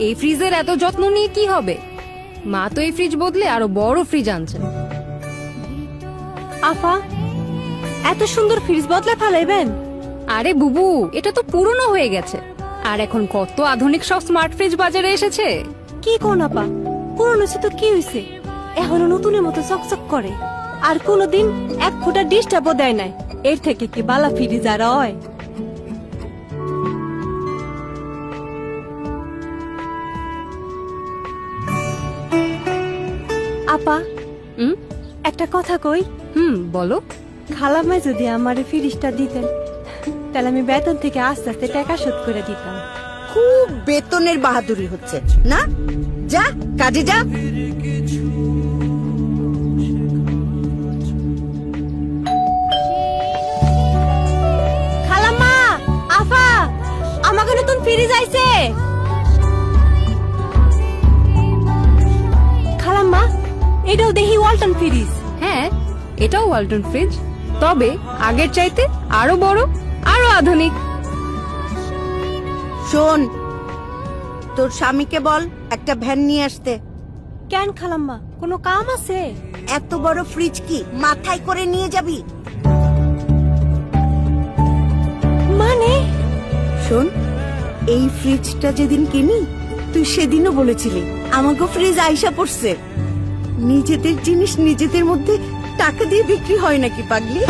এই ফ্রিজের এত যত্ন নিয়ে কি হবে? মা তো এই ফ্রিজ বদলে আরো বড় ফ্রিজ আনছেন। আপা, এত সুন্দর ফ্রিজ বদলে ফেলাইবেন? আরে বুবু, এটা তো পুরনো হয়ে গেছে। আর এখন কত আধুনিক সব স্মার্ট ফ্রিজ বাজারে এসেছে। কি কোন আপা, পুরনো সে তো কি হয়েছে, এখনো নতুনের মতো চকচক করে। আর কোনদিন এক ফুটা ডিস্টার্বও দেয় নাই। এর থেকে কি বালা ফ্রিজ আর হয়? আপা, একটা কথা কই। বলো। খালামাই যদি আমার ফ্রিজটা দিতেন, তাহলে আমি বেতন থেকে আস্তে আস্তে টাকা শোধ করে দিতাম। খুব বেতনের বাহাদুরি হচ্ছে না? যা কাজে যা। খালাম্মা, আফা, আমাকে নতুন ফ্রিজ আইছে। খালাম্মা, এটাও দেখি ওয়ালটন ফ্রিজ। হ্যাঁ, এটাও ওয়ালটন ফ্রিজ, তবে আগের চাইতে আরো বড়, আরো আধুনিক। শোন, তোর স্বামীকে বল একটা ভ্যান নিয়ে আসতে। কেন খালাম্মা, কোনো কাম আছে? এত বড় ফ্রিজ কি মাথায় করে নিয়ে যাবি? মানে? শোন, এই ফ্রিজটা যেদিন কিনি তুই সেদিনও বলেছিলি আমাকে ফ্রিজ আইসা পড়ছে। নিজেদের জিনিস নিজেদের মধ্যে টাকা দিয়ে বিক্রি হয় নাকি পাগলি?